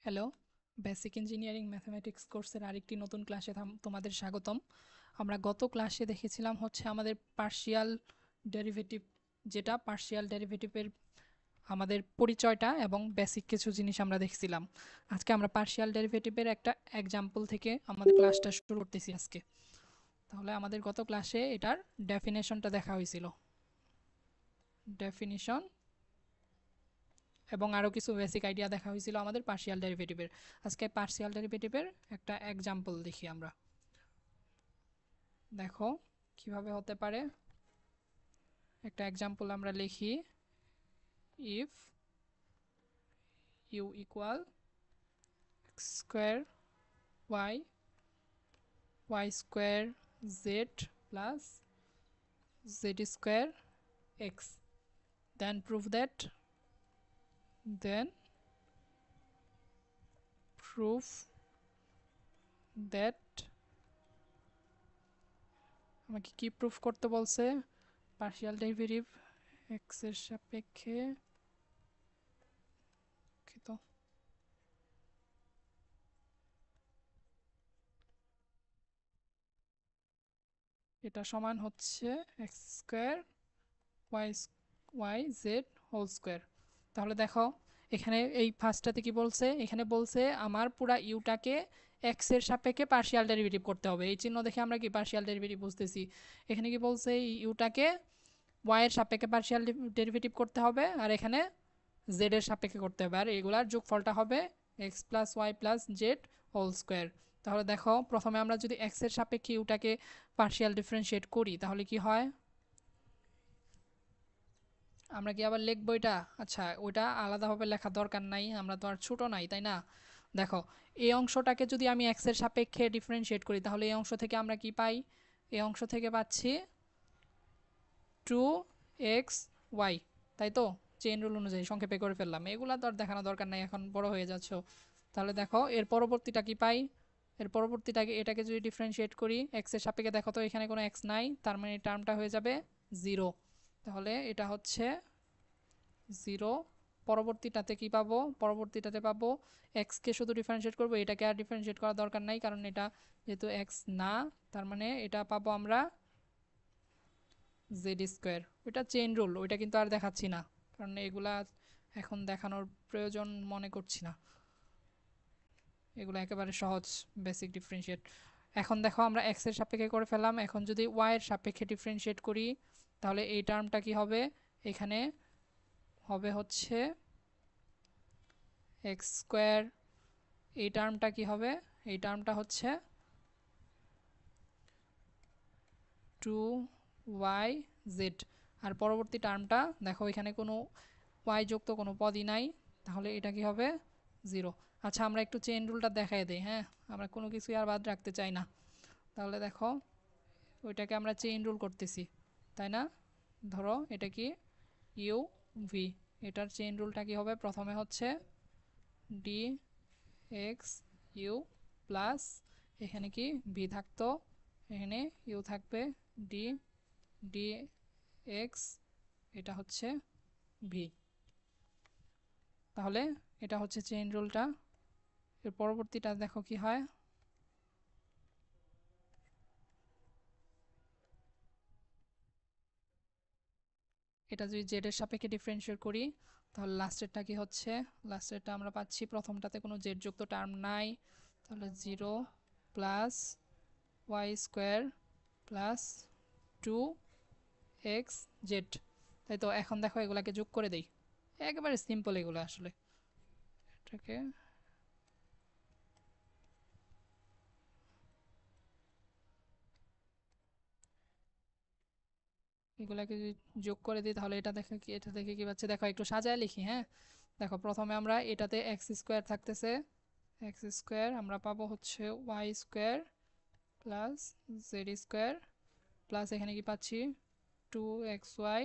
Hello, basic engineering mathematics কোর্সের আরেকটি নতুন ক্লাসে তোমাদের স্বাগতম। আমরা গত ক্লাসে দেখেছিলাম হচ্ছে আমাদের পার্শিয়াল ডেরিভেটিভ, যেটা পার্শিয়াল ডেরিভেটিভের আমাদের পরিচয়টা এবং বেসিক কিছু জিনিস আমরা দেখছিলাম। আজকে আমরা পার্শিয়াল ডেরিভেটিভের একটা এক্সাম্পল থেকে আমাদের ক্লাসটা শুরু করতেছি আজকে। তাহলে আমাদের গত ক্লাসে এটার ডেফিনেশনটা দেখা হয়েছিল, ডেফিনিশন এবং আরও কিছু বেসিক আইডিয়া দেখা হয়েছিল আমাদের পার্শিয়াল ডেরিভেটিভের। আজকে পার্শিয়াল ডেরিভেটিভের একটা এক্সাম্পল দেখি আমরা। দেখো কিভাবে হতে পারে, একটা এক্সাম্পল আমরা লিখি। If u equal x square y y square z plus z square x, then prove that, then proof that আমাকে কি প্রুফ করতে বলছে? পার্শিয়াল ডেরিভেটিভ এক্স এর সাপেক্ষে তো এটা সমান হচ্ছে x square y y z whole square. তাহলে দেখো এখানে এই ফার্স্টটাতে কি বলছে, এখানে বলছে আমার পুরা ইউটাকে এক্স এর সাপেক্ষে পার্শিয়াল ডেরিভেটিভ করতে হবে। এই চিহ্ন দেখে আমরা কি পার্শিয়াল ডেরিভেটিভ বুঝতেছি। এখানে কি বলছে, ইউটাকে ওয়াই এর সাপেক্ষে পার্শিয়াল ডেরিভেটিভ করতে হবে, আর এখানে জেড এর সাপেক্ষে করতে হবে, আর এগুলার যোগফলটা হবে x plus y plus z whole square. তাহলে দেখো প্রথমে আমরা যদি এক্স এর সাপেক্ষে ইউটাকে পার্শিয়াল ডিফারেন্সিয়েট করি তাহলে কি হয়, আমরা কি আবার লিখবো এটা? আচ্ছা, ওইটা আলাদাভাবে লেখার দরকার নাই, আমরা তো আর ছোট নাই, তাই না? দেখো এই অংশটাকে যদি আমি এক্স এর সাপেক্ষে ডিফারেন্সিয়েট করি তাহলে এই অংশ থেকে আমরা কি পাই? এই অংশ থেকে পাচ্ছি 2xy, তাই তো? চেইন রুল অনুযায়ী সংক্ষেপে করে ফেললাম, এগুলা তো আর দেখানো দরকার নাই, এখন বড় হয়ে যাচ্ছ। তাহলে দেখো এর পরবর্তীটা কি পাই? এর পরবর্তীটাকে এটাকে যদি ডিফারেন্সিয়েট করি এক্স এর সাপেক্ষে, দেখো তো এখানে কোনো এক্স নাই, তার মানে এই টার্মটা হয়ে যাবে 0। তাহলে এটা হচ্ছে 0। পরবর্তীটাতে কি পাবো? পরবর্তীটাতে পাবো এক্সকে শুধু ডিফারেন্সিয়েট করবো, এটাকে আর ডিফারেন্সিয়েট করার দরকার নাই কারণ এটা যেহেতু এক্স না, তার মানে এটা পাবো আমরা জেড স্কোয়ার। ওইটা চেইন রুল, ওইটা কিন্তু আর দেখাচ্ছি না কারণ এগুলা এখন দেখানোর প্রয়োজন মনে করছি না, এগুলো একেবারে সহজ বেসিক ডিফারেন্সিয়েট। এখন দেখো আমরা এক্স এর সাপেক্ষে করে ফেললাম, এখন যদি ওয়াই এর সাপেক্ষে ডিফারেন্সিয়েট করি তাহলে এই টার্মটা কি হবে? এখানে হবে হচ্ছে এক্স স্কোয়ার। এই টার্মটা কি হবে? এই টার্মটা হচ্ছে 2yz। আর পরবর্তী টার্মটা দেখো এখানে কোনো ওয়াই যুক্ত কোনো পদই নাই, তাহলে এটা কি হবে? 0। আচ্ছা আমরা একটু চেইন রুলটা দেখাই দিই, হ্যাঁ, আমরা কোনো কিছুই আর বাদ রাখতে চাই না। তাহলে দেখো ওইটাকে আমরা চেইন রুল করতেছি, তাই না? ধরো এটা কি ইউ ভি, এটার চেইন রুলটা কি হবে? প্রথমে হচ্ছে ডি এক্স ইউ প্লাস, এখানে কি ভি থাকতো, এখানে ইউ থাকবে, ডি ডি এক্স, এটা হচ্ছে ভি। তাহলে এটা হচ্ছে চেইন রুলটা। এর পরবর্তীটা দেখো কি হয়। এটা যদি জেড এর সাপেক্ষে ডিফারেন্সিয়েট করি তাহলে লাস্টেরটা কি হচ্ছে? লাস্টেরটা আমরা পাচ্ছি প্রথমটাতে কোনো জেড যুক্ত টার্ম নাই, তাহলে 0 plus y square plus 2xz। তাই তো? এখন দেখো এগুলাকে যোগ করে দেই, একেবারে সিম্পল এগুলো আসলে। এটাকে এগুলাকে যদি যোগ করে দিই তাহলে এটা দেখে কি, এটা দেখে কি পাচ্ছে? দেখো একটু সাজায় লিখি, হ্যাঁ। দেখো প্রথমে আমরা এটাতে এক্স স্কোয়ার থাকতেছে, এক্স স্কোয়ার আমরা পাবো হচ্ছে y square plus z square plus এখানে কি পাচ্ছি 2xy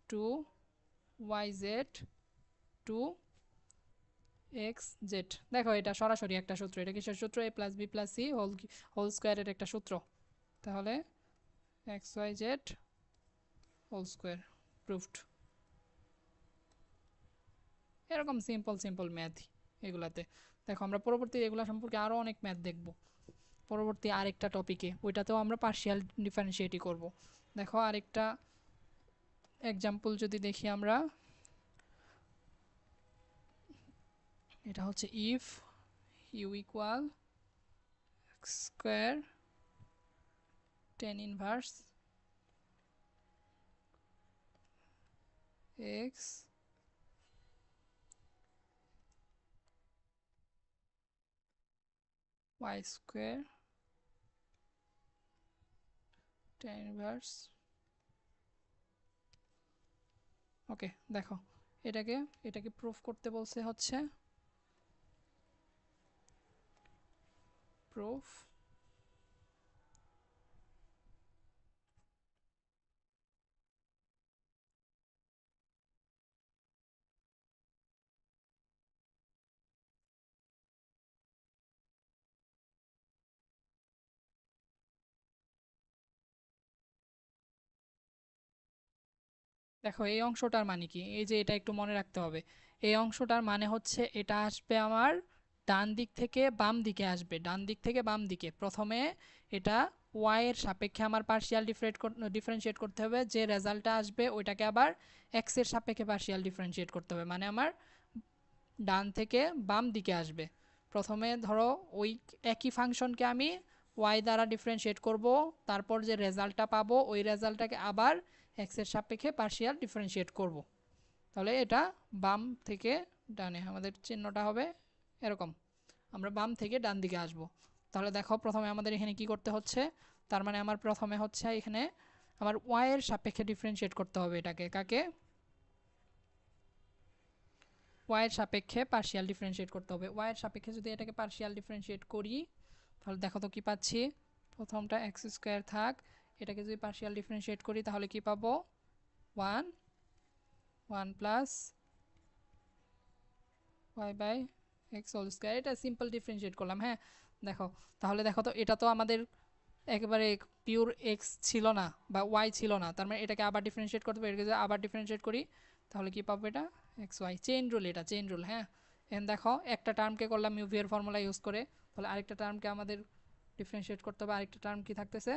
2yz 2xz। দেখো এটা সরাসরি একটা সূত্র, এটা কিসের সূত্র? a plus b plus c whole স্কোয়ারের একটা সূত্র। তাহলে xyz হোল স্কোয়ার প্রুফড। এরকম সিম্পল সিম্পল ম্যাথ, এগুলাতে। দেখো আমরা পরবর্তী এগুলা সম্পর্কে আরও অনেক ম্যাথ দেখব পরবর্তী আরেকটা টপিকে, ওইটাতেও আমরা পার্শিয়াল ডিফারেন্সিয়েটই করব। দেখো আরেকটা এক্সাম্পল যদি দেখি আমরা, এটা হচ্ছে if u equal x square tan inverse x y square tan inverse. Okay দেখো এটাকে এটাকে প্রুফ করতে বলছে হচ্ছে প্রুফ দেখো এই অংশটার মানে কি, এই যে এটা একটু মনে রাখতে হবে। এই অংশটার মানে হচ্ছে এটা আসবে আমার ডান দিক থেকে বাম দিকে আসবে, ডান দিক থেকে বাম দিকে। প্রথমে এটা ওয়াই এর সাপেক্ষে আমার পার্শিয়াল ডিফারেন্সিয়েট করতে হবে, যে রেজাল্টটা আসবে ওইটাকে আবার এক্স এর সাপেক্ষে পার্শিয়াল ডিফারেন্সিয়েট করতে হবে, মানে আমার ডান থেকে বাম দিকে আসবে। প্রথমে ধরো ওই একই ফাংশনকে আমি ওয়াই দ্বারা ডিফারেন্সিয়েট করব, তারপর যে রেজাল্টটা পাবো ওই রেজাল্টটাকে আবার এক্স এর সাপেক্ষে পার্শিয়াল ডিফারেন্সিয়েট করব। তাহলে এটা বাম থেকে ডানে, আমাদের চিহ্নটা হবে এরকম, আমরা বাম থেকে ডান দিকে আসব। তাহলে দেখো প্রথমে আমাদের এখানে কি করতে হচ্ছে, তার মানে আমার প্রথমে হচ্ছে এখানে আমার ওয়াই এর সাপেক্ষে ডিফারেন্সিয়েট করতে হবে এটাকে, কাকে, ওয়াই এর সাপেক্ষে পার্শিয়াল ডিফারেন্সিয়েট করতে হবে। ওয়াই এর সাপেক্ষে যদি এটাকে পার্শিয়াল ডিফারেন্সিয়েট করি তাহলে দেখো তো কি পাচ্ছি, প্রথমটা এক্স স্কোয়ার থাক, এটাকে যদি পার্শিয়াল ডিফারেন্সিয়েট করি তাহলে কি পাবো, one one plus y by x whole square. এটা সিম্পল ডিফারেন্সিয়েট করলাম। হ্যাঁ দেখো, তাহলে দেখো তো এটা তো আমাদের একেবারে পিওর এক্স ছিল না বা ওয়াই ছিল না, তার মানে এটাকে আবার ডিফারেন্সিয়েট করতে হবে। এটাকে যদি আবার ডিফারেন্সিয়েট করি তাহলে কি পাবো, এটা এক্স ওয়াই। চেইন রুল, এটা চেইন রুল। হ্যাঁ এখন দেখো একটা টার্মকে করলাম ইউভি এর ফর্মুলা ইউজ করে, তাহলে আরেকটা টার্মকে আমাদের ডিফারেন্সিয়েট করতে হবে। আরেকটা টার্ম কি থাকতেছে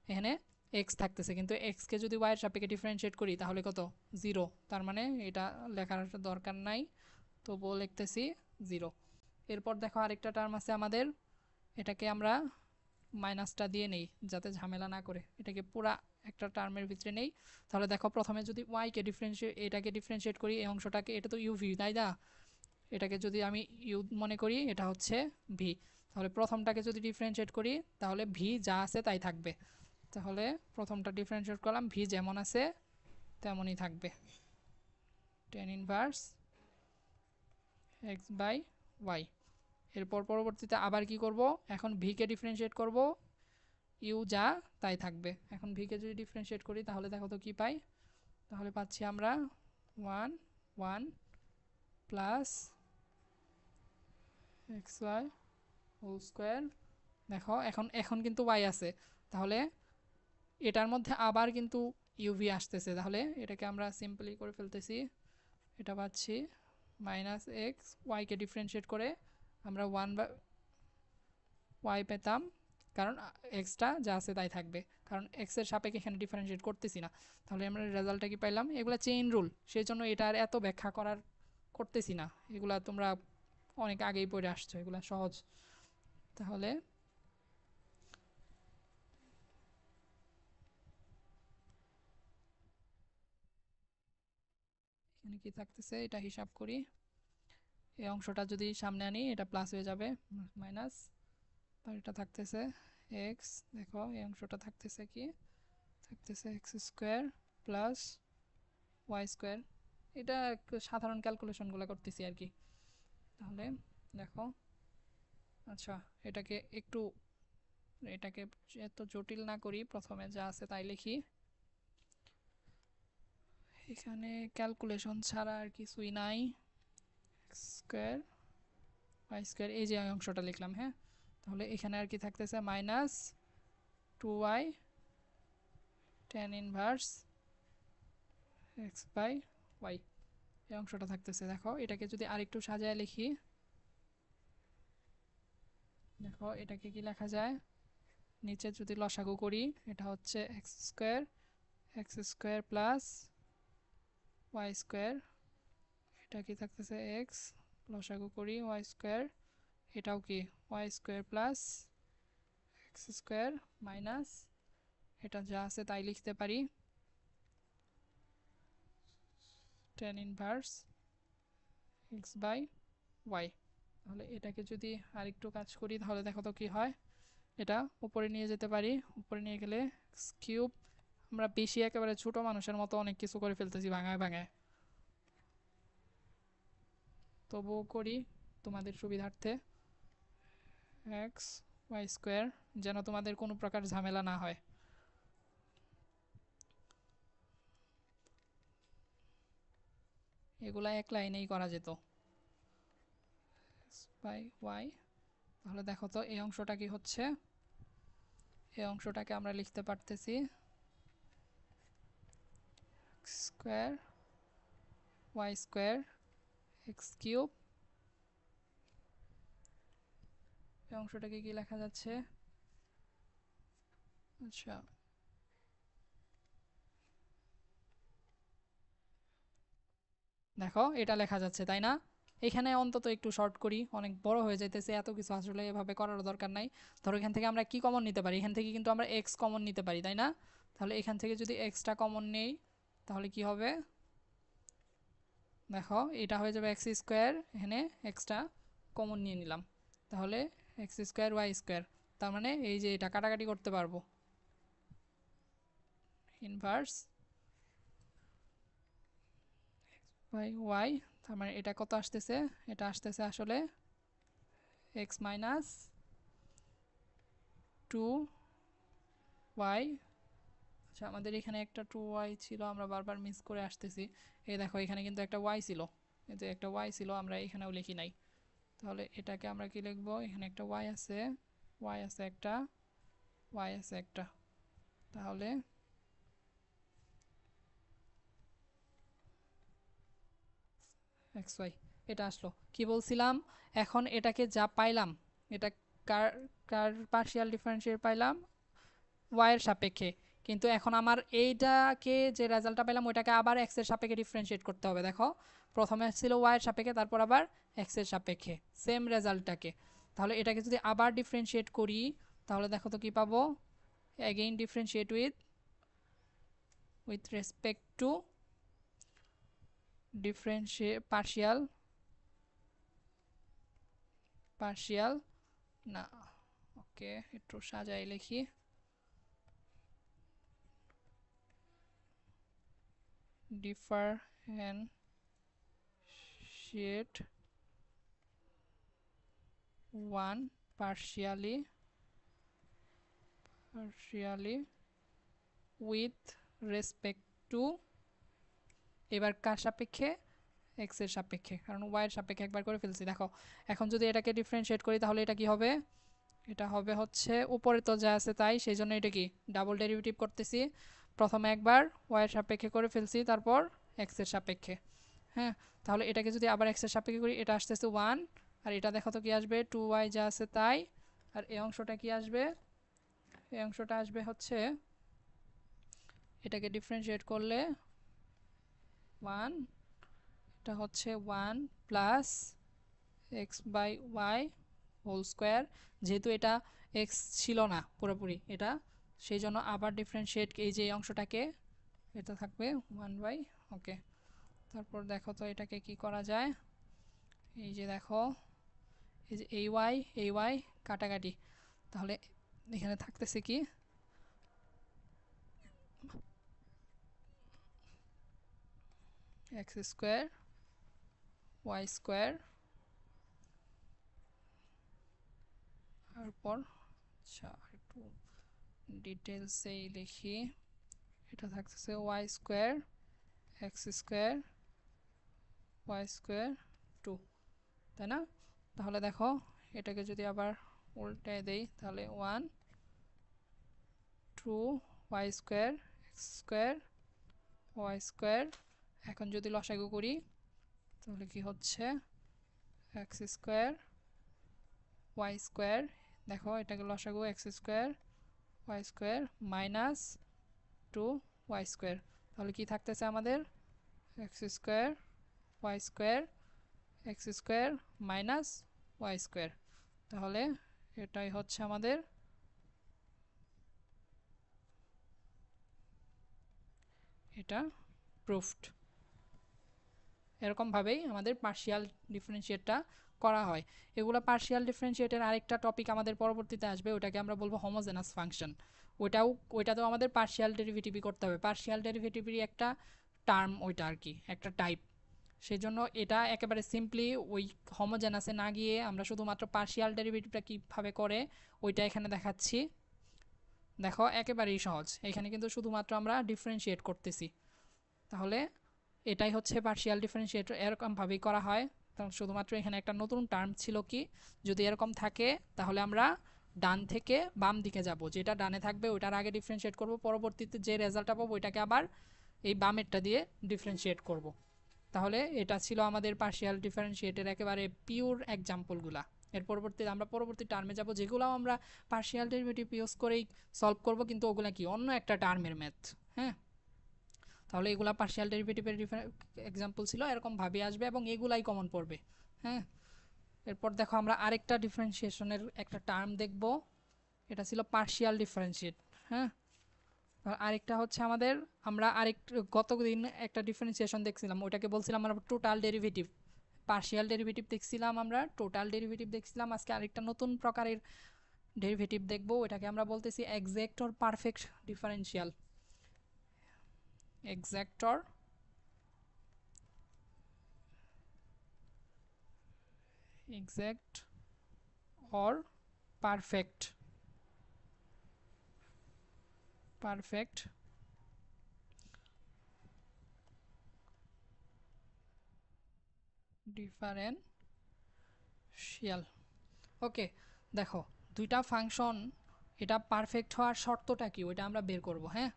এখানে, এক্স থাকতেছে, কিন্তু এক্সকে যদি ওয়াইয়ের সাপেক্ষে ডিফারেন্সিয়েট করি তাহলে কত, জিরো। তার মানে এটা লেখার দরকার নাই, তবুও লিখতেছি জিরো। এরপর দেখো আরেকটা টার্ম আছে আমাদের, এটাকে আমরা মাইনাসটা দিয়ে নেই যাতে ঝামেলা না করে, এটাকে পুরা একটা টার্মের ভিতরে নেই। তাহলে দেখো প্রথমে যদি ওয়াইকে এটাকে ডিফারেন্সিয়েট করি, এই অংশটাকে, এটা তো ইউভি তাই না, এটাকে যদি আমি ইউ মনে করি এটা হচ্ছে ভি, তাহলে প্রথমটাকে যদি ডিফারেন্সিয়েট করি তাহলে ভি যা আছে তাই থাকবে। তাহলে প্রথমটা ডিফারেন্সিয়েট করলাম, ভি যেমন আছে তেমনই থাকবে, tan inverse x by y. এরপর পরবর্তীতে আবার কি করব, এখন ভিকে ডিফারেন্সিয়েট করব, ইউ যা তাই থাকবে। এখন ভিকে যদি ডিফারেন্সিয়েট করি তাহলে দেখো তো কি পাই, তাহলে পাচ্ছি আমরা one one plus x y whole square. দেখো এখন এখন কিন্তু ওয়াই আছে, তাহলে এটার মধ্যে আবার কিন্তু ইউভি আসতেছে, তাহলে এটাকে আমরা সিম্পলি করে ফেলতেছি। এটা পাচ্ছি মাইনাস এক্স, ওয়াইকে ডিফারেন্সিয়েট করে আমরা ওয়ান বাই ওয়াই পেতাম, কারণ এক্সটা যা আছে তাই থাকবে, কারণ এক্সের সাপেক্ষে এখানে ডিফারেন্সিয়েট করতেছি না। তাহলে আমরা রেজাল্টটা কি পাইলাম, এগুলো চেইন রুল, সেই জন্য এটা আর এত ব্যাখ্যা করতেছি না, এগুলা তোমরা অনেক আগেই পড়ে আসছো, এগুলা সহজ। তাহলে এখানে কি থাকতেছে এটা হিসাব করি, এই অংশটা যদি সামনে আনি এটা প্লাস হয়ে যাবে, মাইনাস, আর এটা থাকতেছে এক্স। দেখো এই অংশটা থাকতেছে কি, থাকতেছে x square plus y square. এটা সাধারণ ক্যালকুলেশনগুলো করতেছি আর কি। তাহলে দেখো, আচ্ছা এটাকে এত জটিল না করি, প্রথমে যা আছে তাই লিখি। এখানে ক্যালকুলেশন ছাড়া আর কিছুই নাই, এক্স স্কোয়ার ওয়াই স্কোয়ার, এই যে অংশটা লিখলাম। হ্যাঁ তাহলে এখানে আর কি থাকতেছে minus two y tan inverse x by y, এই অংশটা থাকতেছে। দেখো এটাকে যদি আরেকটু সাজায় লিখি, দেখো এটাকে কি লেখা যায়, নিচে যদি লসাগু করি এটা হচ্ছে x square plus y square, এটা কি থাকতেছে এক্স, লসাগু করি ওয়াই স্কোয়ার, এটাও কি y square plus x square minus, এটা যা আছে তাই লিখতে পারি tan inverse x by y. তাহলে এটাকে যদি আরেকটু কাজ করি তাহলে দেখো তো কি হয়, এটা উপরে নিয়ে যেতে পারি, উপরে নিয়ে গেলে এক্স কিউব, আমরা বেশি একেবারে ছোট মানুষের মতো অনেক কিছু করে ফেলতেছি ভাঙায় ভাঙায়, তবুও করি তোমাদের সুবিধার্থে এক্স ওয়াই স্কোয়ার, যেন তোমাদের কোনো প্রকার ঝামেলা না হয়। এগুলা এক লাইনেই করা যেত বাই ওয়াই। তাহলে দেখো তো এই অংশটা কি হচ্ছে, এই অংশটাকে আমরা লিখতে পারতেছি square y square x cube, এই অংশটাকে কি লেখা যাচ্ছে, আচ্ছা দেখো এটা লেখা যাচ্ছে তাই না, এখানে অন্তত একটু শর্ট করি, অনেক বড় হয়ে যাইতেছে, এত কিছু আসলে এভাবে করার দরকার নাই। ধরো এখান থেকে আমরা কি কমন নিতে পারি, এখান থেকে কিন্তু আমরা এক্স কমন নিতে পারি তাই না, তাহলে এখান থেকে যদি এক্সটা কমন নেই তাহলে কি হবে, দেখো এটা হয়ে যাবে এক্স স্কোয়ার, এখানে এক্সটা কমন নিয়ে নিলাম, তাহলে এক্স স্কোয়ার ওয়াই স্কোয়ার, তার মানে এই যে এটা কাটাকাটি করতে পারবো ইনভার্স বাই ওয়াই, তার মানে এটা কত আসতেছে, এটা আসতেছে আসলে এক্স মাইনাস টু ওয়াই, আচ্ছা আমাদের এখানে একটা টু ওয়াই ছিল, আমরা বারবার মিস করে আসতেছি, এই দেখো এখানে কিন্তু একটা ওয়াই ছিল, এই যে একটা ওয়াই ছিল আমরা এখানেও লিখি নাই, তাহলে এটাকে আমরা কি লিখবো, এখানে একটা ওয়াই আছে, ওয়াই আছে একটা, ওয়াই আছে একটা, তাহলে এক্স ওয়াই, এটা আসলো কি বলছিলাম, এখন এটাকে যা পাইলাম, এটা কার কার পার্শিয়াল ডিফারেন্সিয়েট পাইলাম ওয়াইয়ের সাপেক্ষে, কিন্তু এখন আমার এইটাকে যে রেজাল্টটা পেলাম ওইটাকে আবার এক্স এর সাপেক্ষে ডিফারেন্সিয়েট করতে হবে, দেখো প্রথমে ছিল ওয়াইয়ের সাপেক্ষে তারপর আবার এক্স এর সাপেক্ষে সেম রেজাল্টটাকে, তাহলে এটাকে যদি আবার ডিফারেন্সিয়েট করি তাহলে দেখো তো কি পাবো, again differentiate with respect to differentiate partial না, ওকে একটু সাজাই লিখি, differentiate one partially with respect to, এবার কার সাপেক্ষে, এক্স এর সাপেক্ষে, কারণ ওয়াই এর সাপেক্ষে একবার করে ফেলছি, দেখো এখন যদি এটাকে ডিফারেন্সিয়েট করি তাহলে এটা কি হবে, এটা হবে হচ্ছে উপরে তো যা আছে তাই, সেই জন্য এটা কি ডাবল ডেরিভেটিভ করতেছি, প্রথমে একবার ওয়াই এর সাপেক্ষে করে ফেলছি তারপর এক্স এর সাপেক্ষে, হ্যাঁ তাহলে এটাকে যদি আবার এক্স এর সাপেক্ষে করি এটা আসতেছে ওয়ান, আর এটা দেখো তো কি আসবে টু ওয়াই যা আছে তাই, আর এই অংশটা কি আসবে, এই অংশটা আসবে হচ্ছে এটাকে ডিফারেন্সিয়েট করলে ওয়ান, এটা হচ্ছে one plus x by y whole square, যেহেতু এটা এক্স ছিল না পুরোপুরি এটা, সেই জন্য আবার ডিফারেন্সিয়েট এই যে অংশটাকে, এটা থাকবে ওয়ান বাই, ওকে তারপর দেখো তো এটাকে কি করা যায়, এই যে দেখো এই যে এই ওয়াই কাটাকাটি, তাহলে এখানে থাকতেছে কি এক্স স্কোয়ার ওয়াই স্কোয়ার, তারপর আচ্ছা একটু ডিটেলসেই লিখি, এটা থাকতেছে y square x square y square two, তাই না, তাহলে দেখো এটাকে যদি আবার উল্টে দেই তাহলে one two y square x square y square, এখন যদি লসাগু করি তাহলে কি হচ্ছে এক্স স্কোয়ার ওয়াই স্কোয়ার দেখো এটাকে লসাগু x square y square minus 2y square, তাহলে কি থাকতেছে আমাদের x square y square x square minus y square. তাহলে এটাই হচ্ছে আমাদের এটা প্রুফড। এরকমভাবেই আমাদের পার্শিয়াল ডিফারেন্সিয়েটটা করা হয়। এগুলো পার্শিয়াল ডিফারেন্সিয়েটের আরেকটা টপিক আমাদের পরবর্তীতে আসবে, ওটাকে আমরা বলবো হোমোজেনাস ফাংশন। ওইটাতেও আমাদের পার্শিয়াল ডেরিভেটিভই করতে হবে, পার্শিয়াল ডেরিভেটিভেরই একটা টার্ম ওইটা আর কি, একটা টাইপ। সেই জন্য এটা একেবারে সিম্পলি ওই হোমোজেনাসে না গিয়ে আমরা শুধুমাত্র পার্শিয়াল ডেরিভেটিভটা কীভাবে করে ওইটা এখানে দেখাচ্ছি। দেখো একেবারেই সহজ, এখানে কিন্তু শুধুমাত্র আমরা ডিফারেন্সিয়েট করতেছি। তাহলে এটাই হচ্ছে পার্শিয়াল ডিফারেন্সিয়েট, এরকমভাবেই করা হয়। শুধুমাত্র এখানে একটা নতুন টার্ম ছিল কি, যদি এরকম থাকে তাহলে আমরা ডান থেকে বাম দিকে যাব, যেটা ডানে থাকবে ওইটার আগে ডিফারেন্সিয়েট করব, পরবর্তীতে যে রেজাল্টটা পাবো ওইটাকে আবার এই বামেরটা দিয়ে ডিফারেন্সিয়েট করব। তাহলে এটা ছিল আমাদের পার্শিয়াল ডিফারেন্সিয়েটের একেবারে পিওর এক্সাম্পলগুলা। এর পরবর্তীতে আমরা পরবর্তী টার্মে যাব, যেগুলো আমরা পার্শিয়াল ডেরিভেটিভ ইউজ করেই সলভ করব, কিন্তু ওগুলা কি অন্য একটা টার্মের ম্যাথ। হ্যাঁ, তাহলে এগুলা পার্শিয়াল ডেরিভেটিভের এক্সাম্পল ছিল, এরকম ভাবে আসবে এবং এগুলাই কমন পড়বে। হ্যাঁ, এরপর দেখো আমরা আরেকটা ডিফারেন্সিয়েশনের একটা টার্ম দেখব, এটা ছিল পার্শিয়াল ডিফারেন্সিয়েট। হ্যাঁ, আরেকটা হচ্ছে আমাদের, আমরা গতদিন একটা ডিফারেন্সিয়েশন দেখছিলাম, ওইটাকে বলছিলাম আমরা টোটাল ডেরিভেটিভ। পার্শিয়াল ডেরিভেটিভ দেখছিলাম, আমরা টোটাল ডেরিভেটিভ দেখছিলাম। আজকে আরেকটা নতুন প্রকারের ডেরিভেটিভ দেখব, ওইটাকে আমরা বলতেছি exact or perfect differential. Exact or perfect differential. Okay, দেখো দুইটা ফাংশন, এটা পারফেক্ট হওয়ার শর্তটা কি ওইটা আমরা বের করব। হ্যাঁ,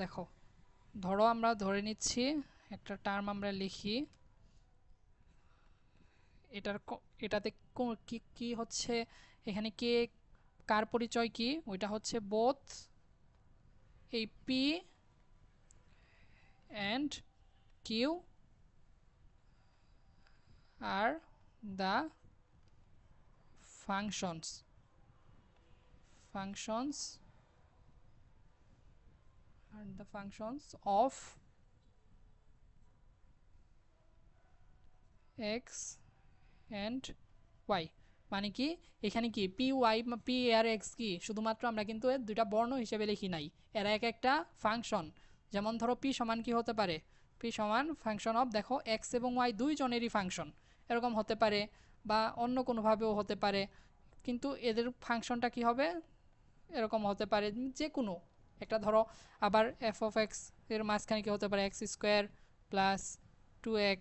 দেখো ধরো আমরা ধরে নিচ্ছি একটা টার্ম আমরা লিখি, এটাতে কি কি হচ্ছে, এখানে কে কার পরিচয় কি, ওইটা হচ্ছে বোথ এই p and q are the functions of x and y। মানে কি এখানে কি পি ওয়াই পি আর এক্স কি শুধুমাত্র আমরা কিন্তু দুইটা বর্ণ হিসেবে লিখি নাই, এরা এক একটা ফাংশন। যেমন ধরো পি সমান কি হতে পারে, পি সমান ফাংশন অফ, দেখো এক্স এবং ওয়াই দুইজনেরই ফাংশন, এরকম হতে পারে বা অন্য কোনোভাবেও হতে পারে, কিন্তু এদের ফাংশনটা কি হবে, এরকম হতে পারে যে কোনো একটা। ধরো আবার এফ অফ এক্স এর মাঝখানে কি হতে পারে, x square plus 2x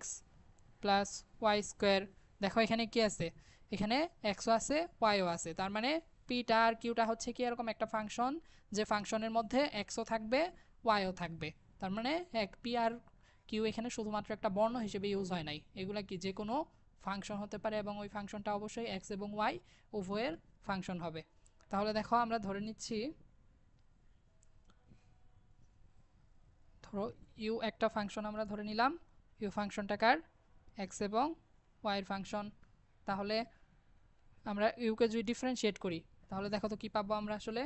plus y square. দেখো এখানে কি আছে, এখানে এক্সও আছে ওয়াইও আছে, তার মানে পিটা আর কিউটা হচ্ছে কি এরকম একটা ফাংশন, যে ফাংশনের মধ্যে এক্সও থাকবে ওয়াইও থাকবে। তার মানে এক পি আর কিউ এখানে শুধুমাত্র একটা বর্ণ হিসেবে ইউজ হয় নাই, এগুলা কি যে কোনো ফাংশন হতে পারে এবং ওই ফাংশনটা অবশ্যই এক্স এবং ওয়াই উভয়ের ফাংশন হবে। তাহলে দেখো আমরা ধরে নিচ্ছি, ধরো ইউ একটা ফাংশন আমরা ধরে নিলাম, ইউ ফাংশনটা কার, এক্স এবং ওয়াইয়ের ফাংশন। তাহলে আমরা ইউকে যদি ডিফারেন্সিয়েট করি তাহলে দেখো তো কী পাবো আমরা, আসলে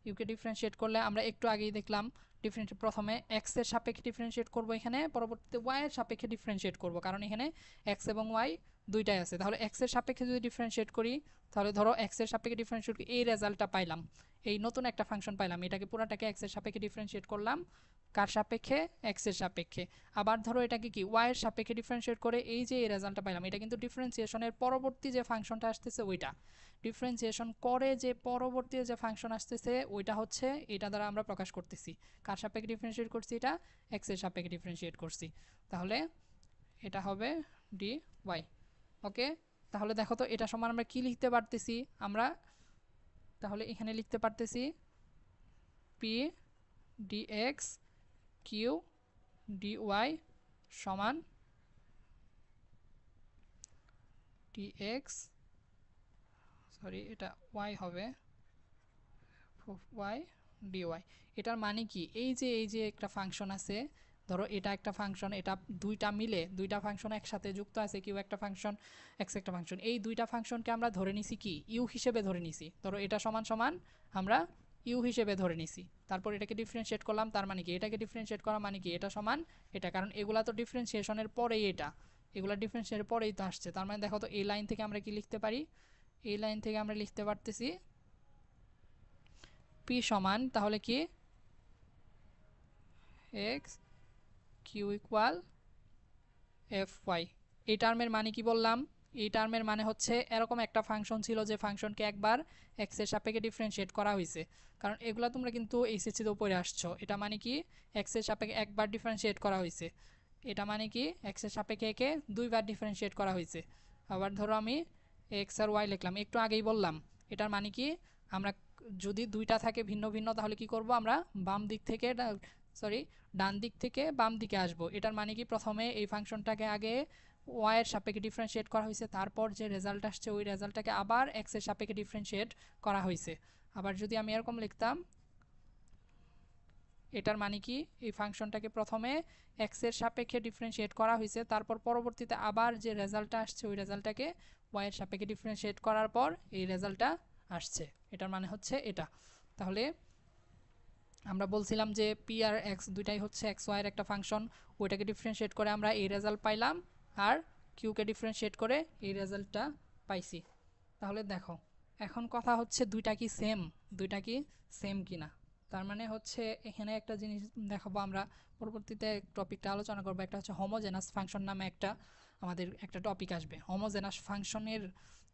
ইউকে ডিফারেন্সিয়েট করলে আমরা একটু আগেই দেখলাম ডিফারেন্সিয়েট প্রথমে এক্স এর সাপেক্ষে ডিফারেন্সিয়েট করব, এখানে পরবর্তীতে ওয়াই এর সাপেক্ষে ডিফারেন্সিয়েট করব, কারণ এখানে এক্স এবং ওয়াই দুইটাই আছে। তাহলে এক্স এর সাপেক্ষে যদি ডিফারেন্সিয়েট করি, তাহলে ধরো এক্স এর সাপেক্ষে ডিফারেন্সিয়েট এই রেজাল্টটা পাইলাম, এই নতুন একটা ফাংশন পাইলাম, এটাকে পুরোটাকে এক্স এর সাপেক্ষে ডিফারেন্সিয়েট করলাম, কার সাপেক্ষে, এক্স এর সাপেক্ষে। আবার ধরো এটাকে কি ওয়াই এর সাপেক্ষে ডিফারেন্সিয়েট করে এই যে এই রেজাল্টটা পাইলাম, এটা কিন্তু ডিফারেন্সিয়েশনের পরবর্তী যে ফাংশনটা আসতেছে ওইটা, ডিফারেন্সিয়েশন করে যে পরবর্তী যে ফাংশন আসতেছে ওইটা হচ্ছে, এটা দ্বারা আমরা প্রকাশ করতেছি কার সাপেক্ষে ডিফারেন্সিয়েট করছি, এটা এক্স এর সাপেক্ষে ডিফারেন্সিয়েট করছি। তাহলে এটা হবে ডি ওয়াই। ওকে, তাহলে দেখো তো এটা সমান আমরা কি লিখতে পারতেছি, আমরা তাহলে এখানে লিখতে পারতেছি p d x q d y সমান ডি এক্স সরি এটা ওয়াই হবে ওয়াই ডিওয়াই। এটার মানে কি, এই যে একটা ফাংশন আছে, ধরো এটা একটা ফাংশন, এটা দুইটা মিলে দুইটা ফাংশন একসাথে যুক্ত আছে, কিউ একটা ফাংশন এক্স একটা ফাংশন, এই দুইটা ফাংশনকে আমরা ধরে নিছি কি ইউ হিসেবে ধরে নিছি। ধরো এটা সমান সমান আমরা ইউ হিসেবে ধরে নিছি, তারপর এটাকে ডিফারেন্সিয়েট করলাম, তার মানে কি এটাকে ডিফারেন্সিয়েট করা মানে কি এটা সমান এটা, কারণ এগুলা তো ডিফারেন্সিয়েশনের পরেই এটা, এগুলা ডিফারেন্সিয়েশনের পরেই তো আসছে। তার মানে দেখো তো এই লাইন থেকে আমরা কি লিখতে পারি, এই লাইন থেকে আমরা লিখতে পারতেছি পি সমান তাহলে কি x q equal f y. এই টার্মের মানে কি বললাম, এই টার্মের মানে হচ্ছে এরকম একটা ফাংশন ছিল যে ফাংশনকে একবার এক্স এর সাপেক্ষে ডিফারেন্সিয়েট করা হয়েছে, কারণ এগুলা তোমরা কিন্তু এইচএসসিতে পড়ে আসছো। এটা মানে কি এক্স এর সাপেক্ষে একবার ডিফারেন্সিয়েট করা হয়েছে, এটা মানে কি এক্স এর সাপেক্ষে একে দুইবার ডিফারেন্সিয়েট করা হয়েছে। আবার ধরো আমি এক্স আর ওয়াই লিখলাম, একটু আগেই বললাম এটার মানে কি আমরা যদি দুইটা থাকে ভিন্ন ভিন্ন তাহলে কি করব, আমরা বাম দিক থেকে ডান দিক থেকে বাম দিকে আসব। এটার মানে কি প্রথমে এই ফাংশনটাকে আগে ওয়াই এর সাপেক্ষে ডিফারেন্সিয়েট করা হয়েছে, তারপর যে রেজাল্ট আসছে ওই রেজাল্টটাকে আবার এক্স এর সাপেক্ষে ডিফারেন্সিয়েট করা হয়েছে। আবার যদি আমি এরকম লিখতাম, এটার মানে কি এই ফাংশনটাকে প্রথমে এক্স এর সাপেক্ষে ডিফারেন্সিয়েট করা হয়েছে, তারপর পরবর্তীতে আবার যে রেজাল্টটা আসছে ওই রেজাল্টটাকে ওয়াই এর সাপেক্ষে ডিফারেন্সিয়েট করার পর এই রেজাল্টটা আসছে। এটার মানে হচ্ছে এটা। তাহলে আমরা বলছিলাম যে পি আর এক্স দুইটাই হচ্ছে এক্স ওয়াই এর একটা ফাংশন, ওইটাকে ডিফারেন্সিয়েট করে আমরা এই রেজাল্ট পাইলাম, আর কিউকে ডিফারেন্সিয়েট করে এই রেজাল্টটা পাইছি। তাহলে দেখো এখন কথা হচ্ছে দুইটা কি সেম, দুইটা কি সেম কিনা। তার মানে হচ্ছে এখানে একটা জিনিস দেখাবো আমরা, পরবর্তীতে টপিকটা আলোচনা করবো, একটা হচ্ছে হোমোজেনাস ফাংশন নামে একটা আমাদের একটা টপিক আসবে। হোমোজেনাস ফাংশনের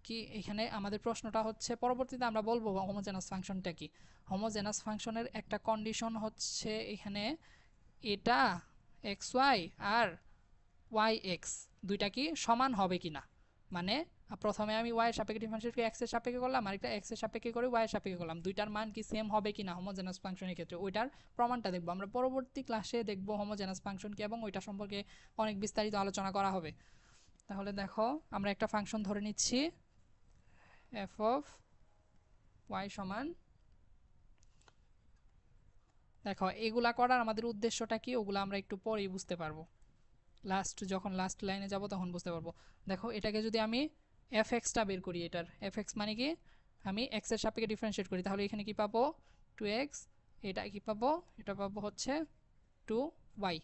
কি এখানে আমাদের প্রশ্নটা হচ্ছে, পরবর্তীতে আমরা বলবো হোমোজেনাস ফাংশনটা কি। হোমোজেনাস ফাংশনের একটা কন্ডিশন হচ্ছে এখানে এটা এক্স ওয়াই আর ওয়াই এক্স দুইটা কি সমান হবে কিনা, মানে প্রথমে আমি ওয়াই এর সাপেক্ষে ডিফারেন্সিয়েট করে এক্স এর সাপেক্ষে করলাম, আরেকটা এক্স এর সাপেক্ষে করে ওয়াই এর সাপেক্ষে করলাম, দুইটার মান কি সেম হবে কিনা হোমোজেনাস ফাংশনের ক্ষেত্রে, ওইটার প্রমাণটা দেখবো আমরা পরবর্তী ক্লাসে, দেখবো হোমোজেনাস ফাংশন কি এবং ওইটা সম্পর্কে অনেক বিস্তারিত আলোচনা করা হবে। তাহলে দেখো আমরা একটা ফাংশন ধরে নিচ্ছি এফ অফ ওয়াই সমান, দেখো এগুলা করার আমাদের উদ্দেশ্যটা কি ওগুলো আমরা একটু পরেই বুঝতে পারবো, যখন লাস্ট লাইনে যাব তখন বুঝতে পারবো। দেখো এটাকে যদি আমি এফ এক্সটা বের করি, এটার এফ এক্স মানে কি আমি এক্স এর সাপেক্ষে ডিফারেন্সিয়েট করি, তাহলে এখানে কি পাবো টু এক্স, এটা কি পাবো, এটা পাবো হচ্ছে টু ওয়াই,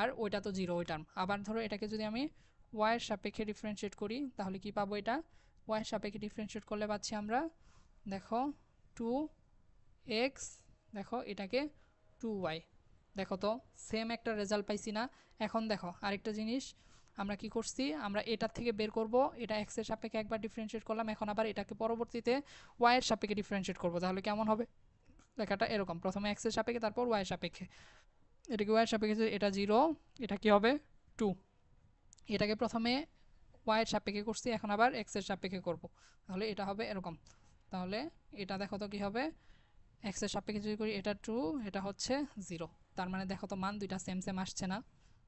আর ওইটা তো জিরো ওই টার্ম। আবার ধরো এটাকে যদি আমি ওয়াইয়ের সাপেক্ষে ডিফারেন্সিয়েট করি তাহলে কি পাবো, এটা ওয়াইয়ের সাপেক্ষে ডিফারেন্সিয়েট করলে পাচ্ছি আমরা দেখো টু এক্স, দেখো এটাকে টু ওয়াই, দেখো তো সেম একটা রেজাল্ট পাইছি না। এখন দেখো আরেকটা জিনিস আমরা কি করছি, আমরা এটার থেকে বের করব, এটা এক্স এর সাপেক্ষে একবার ডিফারেন্সিয়েট করলাম, এখন আবার এটাকে পরবর্তীতে ওয়াই এর সাপেক্ষে ডিফারেন্সিয়েট করব, তাহলে কেমন হবে লেখাটা এরকম, প্রথমে এক্স এর সাপেক্ষে তারপর ওয়াই এর সাপেক্ষে, এটাকে ওয়াই এর সাপেক্ষে এটা জিরো, এটা কি হবে টু, এটাকে প্রথমে ওয়াই এর সাপেক্ষে করছি এখন আবার এক্স এর সাপেক্ষে করব, তাহলে এটা হবে এরকম। তাহলে এটা দেখো তো কি হবে, এক্স এর সাপেক্ষে যদি করি এটা টু, এটা হচ্ছে জিরো, তার মানে দেখো তো মান দুইটা সেম সেম আসছে না,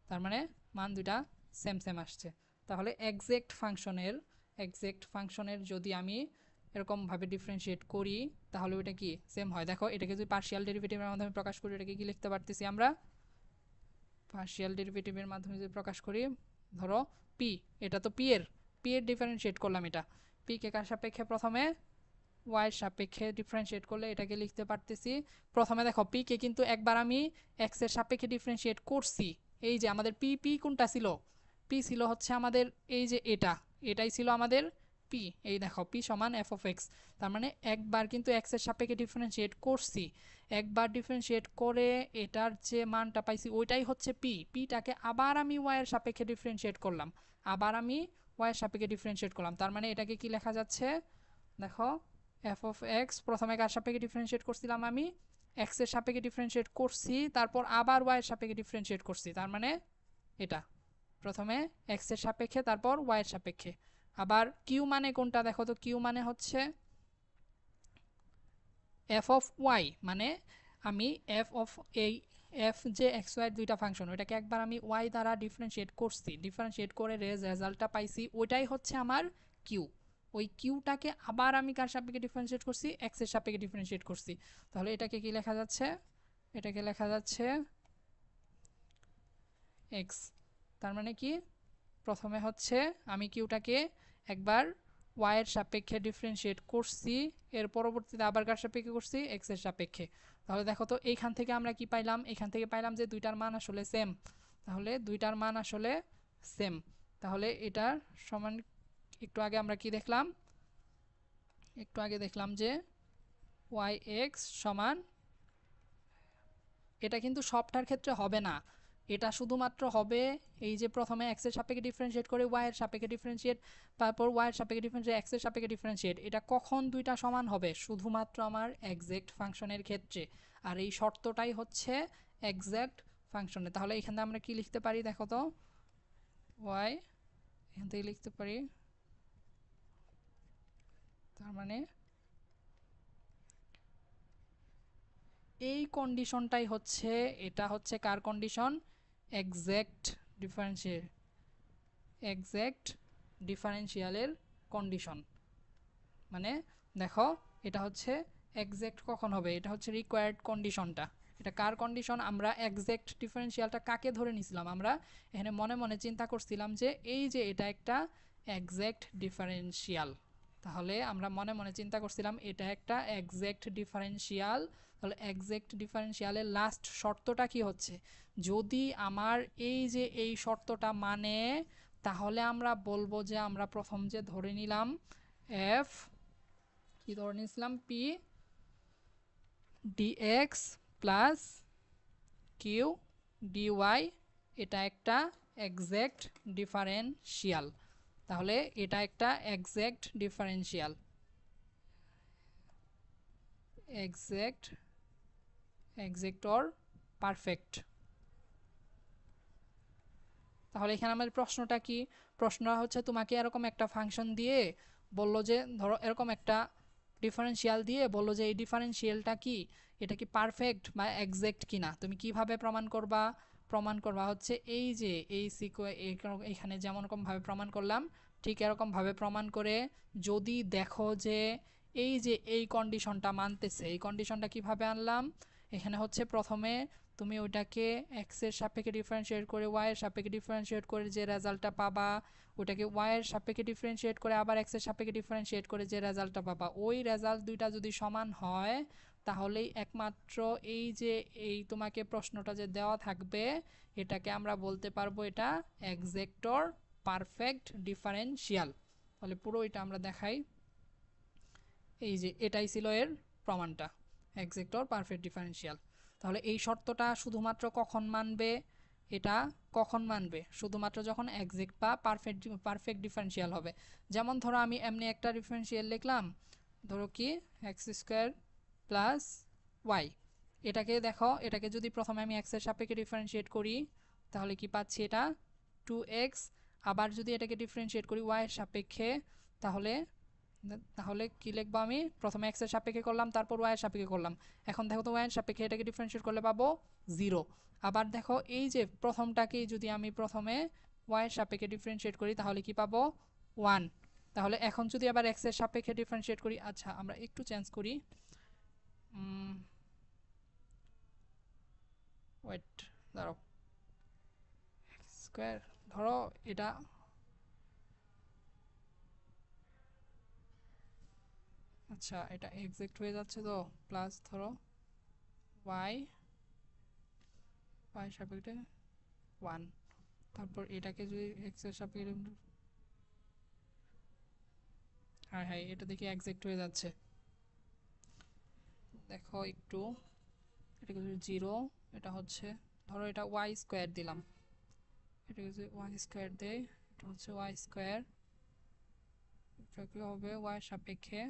তার মানে মান দুইটা সেম সেম আসছে। তাহলে এক্সাক্ট ফাংশনের যদি আমি এরকমভাবে ডিফারেন্সিয়েট করি তাহলে ওইটা কি সেম হয়। দেখো এটাকে যদি পার্শিয়াল ডেরিভেটিভের মাধ্যমে প্রকাশ করি, এটাকে কি লিখতে পারতেছি আমরা, পার্শিয়াল ডেরিভেটিভের মাধ্যমে যদি প্রকাশ করি, ধরো পি, এটা তো পি এর ডিফারেন্সিয়েট করলাম, এটা পি কে কার সাপেক্ষে প্রথমে ওয়াই এর সাপেক্ষে ডিফারেন্সিয়েট করলে এটাকে লিখতে পারতেছি, প্রথমে দেখো পি কে কিন্তু একবার আমি এক্স এর সাপেক্ষে ডিফারেন্সিয়েট করছি, এই যে আমাদের পি পি কোনটা ছিল, পি ছিল হচ্ছে আমাদের এই যে এটাই ছিল আমাদের পি, এই দেখো পি সমান এফ অফ এক্স, তার মানে একবার কিন্তু এক্স এর সাপেক্ষে ডিফারেন্সিয়েট করছি, একবার ডিফারেন্সিয়েট করে এটার যে মানটা পাইছি ওইটাই হচ্ছে পি, পিটাকে আবার আমি ওয়াই এর সাপেক্ষে ডিফারেন্সিয়েট করলাম, আবার আমি ওয়াই এর সাপেক্ষে ডিফারেন্সিয়েট করলাম, তার মানে এটাকে কি লেখা যাচ্ছে, দেখো এফ অফ এক্স প্রথমে কার সাপেক্ষে ডিফারেন্সিয়েট করছিলাম আমি এক্স এর সাপেক্ষে ডিফারেন্সিয়েট করছি, তারপর আবার ওয়াই এর সাপেক্ষে ডিফারেন্সিয়েট করছি, তার মানে এটা প্রথমে এক্স এর সাপেক্ষে তারপর ওয়াই এর সাপেক্ষে। আবার কিউ মানে কোনটা, দেখো তো কিউ মানে হচ্ছে এফ অফ ওয়াই, মানে আমি এফ অফ এই এফ যে এক্স ওয়াই দুইটা ফাংশন ওইটাকে একবার আমি ওয়াই দ্বারা ডিফারেন্সিয়েট করছি, ডিফারেন্সিয়েট করে রেজাল্টটা পাইছি, ওইটাই হচ্ছে আমার কিউ, ওই কিউটাকে আবার আমি কার সাপেক্ষে ডিফারেন্সিয়েট করছি, এক্স এর সাপেক্ষে ডিফারেন্সিয়েট করছি। তাহলে এটাকে কি লেখা যাচ্ছে, এটাকে লেখা যাচ্ছে এক্স। তার মানে কি, প্রথমে হচ্ছে আমি কিউটাকে একবার ওয়াই এর সাপেক্ষে ডিফারেন্সিয়েট করছি, এর পরবর্তীতে আবার কার সাপেক্ষে করছি, এক্স এর সাপেক্ষে। তাহলে দেখো তো এইখান থেকে আমরা কি পাইলাম, এখান থেকে পাইলাম যে দুইটার মান আসলে সেম। তাহলে দুইটার মান আসলে সেম। তাহলে এটার সমান, একটু আগে আমরা কি দেখলাম, একটু আগে দেখলাম যে ওয়াই এক্স সমান, এটা কিন্তু সবটার ক্ষেত্রে হবে না, এটা শুধুমাত্র হবে এই যে প্রথমে এক্স এর সাপেক্ষে ডিফারেন্সিয়েট করে ওয়াই এর সাপেক্ষে ডিফারেন্সিয়েট, তারপর ওয়াই এর সাপেক্ষে ডিফারেন্সিয়েট, এক্স এর সাপেক্ষে ডিফারেন্সিয়েট, এটা কখন দুইটা সমান হবে, শুধুমাত্র আমার এক্সাক্ট ফাংশনের ক্ষেত্রে। আর এই শর্তটাই হচ্ছে এক্সাক্ট ফাংশনে। তাহলে এখানে আমরা কি লিখতে পারি দেখো তো, ওয়াই, এখান থেকে লিখতে পারি, তার মানে এই কন্ডিশনটাই হচ্ছে, এটা হচ্ছে কার কন্ডিশন, এক্সাক্ট ডিফারেন্সিয়েল, এক্সাক্ট ডিফারেন্সিয়ালের কন্ডিশন। মানে দেখো, এটা হচ্ছে এক্সাক্ট কখন হবে, এটা হচ্ছে রিকোয়ার্ড কন্ডিশনটা। এটা কার কন্ডিশন, আমরা এক্সাক্ট ডিফারেন্সিয়ালটা কাকে ধরে নিছিলাম, আমরা এখানে মনে মনে চিন্তা করছিলাম যে এই যে এটা একটা এক্সাক্ট ডিফারেন্সিয়াল। তাহলে আমরা মনে মনে চিন্তা করছিলাম এটা একটা এক্সাক্ট ডিফারেন্সিয়াল। তাহলে এক্সাক্ট ডিফারেন্সিয়ালের লাস্ট শর্তটা কি হচ্ছে, যদি আমার এই যে এই শর্তটা মানে, তাহলে আমরা বলবো যে আমরা প্রথম যে ধরে নিলাম এফ, কি ধরে নিয়েছিলাম, p d x plus q d y, এটা একটা এক্সাক্ট ডিফারেন্সিয়াল। তাহলে এটা একটা exact differential, exact, exact or perfect. তাহলে এখানে আমাদের প্রশ্নটা কি, প্রশ্নটা হচ্ছে তোমাকে এরকম একটা ফাংশন দিয়ে বললো যে, ধরো এরকম একটা ডিফারেন্সিয়াল দিয়ে বললো যে এই ডিফারেন্সিয়ালটা কি, এটা কি পারফেক্ট বা এক্সাক্ট কিনা, তুমি কিভাবে প্রমাণ করবা, প্রমাণ করবা হচ্ছে এই যে এই এখানে যেমন ভাবে প্রমাণ করলাম, ঠিক এরকমভাবে প্রমাণ করে যদি দেখো যে এই যে এই কন্ডিশনটা মানতেছে, এই কন্ডিশনটা কিভাবে আনলাম, এখানে হচ্ছে প্রথমে তুমি ওইটাকে এক্স এর সাপেক্ষে ডিফারেন্সিয়েট করে ওয়াই এর সাপেক্ষে ডিফারেন্সিয়েট করে যে রেজাল্টটা পাবা, ওটাকে ওয়াই এর সাপেক্ষে ডিফারেন্সিয়েট করে আবার এক্স এর সাপেক্ষে ডিফারেন্সিয়েট করে যে রেজাল্টটা পাবা, ওই রেজাল্ট দুইটা যদি সমান হয়, তাহলেই একমাত্র এই যে এই তোমাকে প্রশ্নটা যে দেওয়া থাকবে, এটাকে আমরা বলতে পারবো এটা এক্সাক্ট অর পারফেক্ট ডিফারেন্সিয়াল। তাহলে পুরো এটা আমরা দেখাই, এই যে এটাই ছিল এর প্রমাণটা, এক্সাক্ট অর পারফেক্ট ডিফারেন্সিয়াল। তাহলে এই শর্তটা শুধুমাত্র কখন মানবে, এটা কখন মানবে, শুধুমাত্র যখন এক্সাক্ট বা পারফেক্ট ডিফারেন্সিয়াল হবে। যেমন ধরো আমি এমনি একটা ডিফারেন্সিয়াল লিখলাম, ধরো কি এক্স স্কোয়ার প্লাস ওয়াই, এটাকে দেখো, এটাকে যদি প্রথমে আমি এক্স এর সাপেক্ষে ডিফারেন্সিয়েট করি, তাহলে কি পাচ্ছি, এটা 2x। আবার যদি এটাকে ডিফারেন্সিয়েট করি ওয়াই এর সাপেক্ষে, তাহলে তাহলে কি লিখবো, আমি প্রথমে এক্স এর সাপেক্ষে করলাম, তারপর ওয়াই এর সাপেক্ষে করলাম। এখন দেখো তো ওয়াই এর সাপেক্ষে এটাকে ডিফারেন্সিয়েট করলে পাবো 0। আবার দেখো এই যে প্রথমটাকেই যদি আমি প্রথমে ওয়াই এর সাপেক্ষে ডিফারেন্সিয়েট করি, তাহলে কি পাবো 1। তাহলে এখন যদি আবার এক্স এর সাপেক্ষে ডিফারেন্সিয়েট করি, আচ্ছা আমরা একটু চেঞ্জ করি, ওয়েট, দাঁড়াও, স্কোয়ার, ধরো এটা, আচ্ছা এটা এক্সাক্ট হয়ে যাচ্ছে তো, প্লাস ধরো ওয়াই, ওয়াই সাপেক্ষে 1, তারপর এটাকে যদি এক্স এর সাপেক্ষে, হ্যাঁ হ্যাঁ এটা দেখি এক্সাক্ট হয়ে যাচ্ছে, দেখো একটু, এটাকে যদি 0, এটা হচ্ছে, ধরো এটা ওয়াই স্কোয়ার দিলাম, এটাকে যদি ওয়াই স্কোয়ার দেয়, এটা হচ্ছে ওয়াই স্কোয়ার, এটা কি হবে ওয়াই সাপেক্ষে,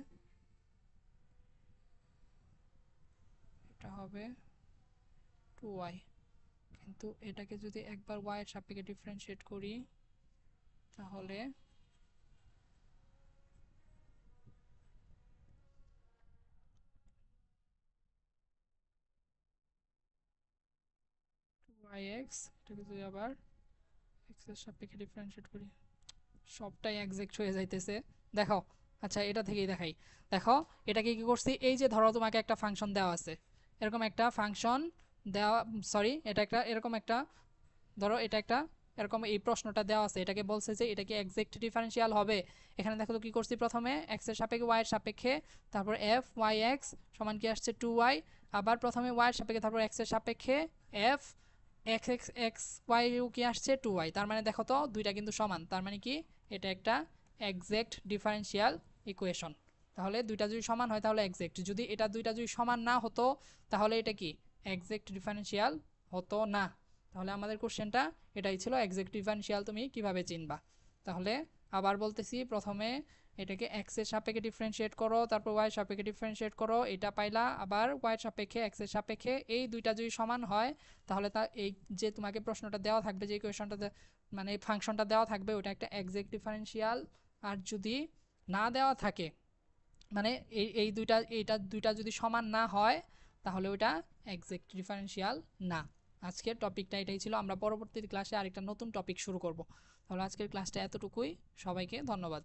এটা হবে 2y। কিন্তু এটাকে যদি একবার y এর সাপেক্ষে ডিফারেন্সিয়েট করি, তাহলে yx, এটাকে যদি আবার x এর সাপেক্ষে ডিফারেন্সিয়েট করি, সবটাই এক্সাক্ট হয়ে যাইতেছে। দেখো আচ্ছা এটা থেকেই দেখাই। দেখো এটাকে কি করছি, এই যে ধরো তোমাকে একটা ফাংশন দেওয়া আছে, এরকম একটা ফাংশন দেওয়া, সরি এটা একটা এরকম একটা, ধরো এটা একটা এরকম এই প্রশ্নটা দেওয়া আছে, এটাকে বলছে যে এটা কি এক্সাক্ট ডিফারেনশিয়াল হবে। এখানে দেখো তো কি করছি, প্রথমে এক্স এর সাপেক্ষে ওয়াই এর সাপেক্ষে, তারপর এফ ওয়াই এক্স সমান কি আসছে 2y, আবার প্রথমে ওয়াই এর সাপেক্ষে তারপর এক্স এর সাপেক্ষে f x x x y কি আসছে 2y। তার মানে দেখো তো দুইটা কিন্তু সমান, তার মানে কি এটা একটা এক্সাক্ট ডিফারেনশিয়াল ইকুয়েশন। তাহলে দুইটা যদি সমান হয় তাহলে এক্সাক্ট, যদি এটা দুইটা যদি সমান না হতো তাহলে এটা কি এক্সাক্ট ডিফারেনশিয়াল হতো না। তাহলে আমাদের কোশ্চেনটা এটাই ছিল, এক্সাক্ট ডিফারেনশিয়াল তুমি কিভাবে চিনবা। তাহলে আবার বলতেছি, প্রথমে এটাকে এক্স এর সাপেক্ষে ডিফারেন্সিয়েট করো, তারপর ওয়াই এর সাপেক্ষে ডিফারেন্সিয়েট করো, এটা পাইলা। আবার ওয়াই এর সাপেক্ষে এক্স এর সাপেক্ষে, এই দুইটা যদি সমান হয় তাহলে তা এই যে তোমাকে প্রশ্নটা দেওয়া থাকবে, যে ইকুয়েশনটা মানে ফাংশনটা দেওয়া থাকবে ওটা একটা এক্সাক্ট ডিফারেনশিয়াল। আর যদি না দেওয়া থাকে, মানে এই দুইটা, এইটা দুইটা যদি সমান না হয় তাহলে ওটা এক্সাক্ট ডিফারেনশিয়াল না। আজকের টপিকটা এটাই ছিল, আমরা পরবর্তী ক্লাসে আরেকটা নতুন টপিক শুরু করব। তাহলে আজকের ক্লাসটা এতটুকুই, সবাইকে ধন্যবাদ।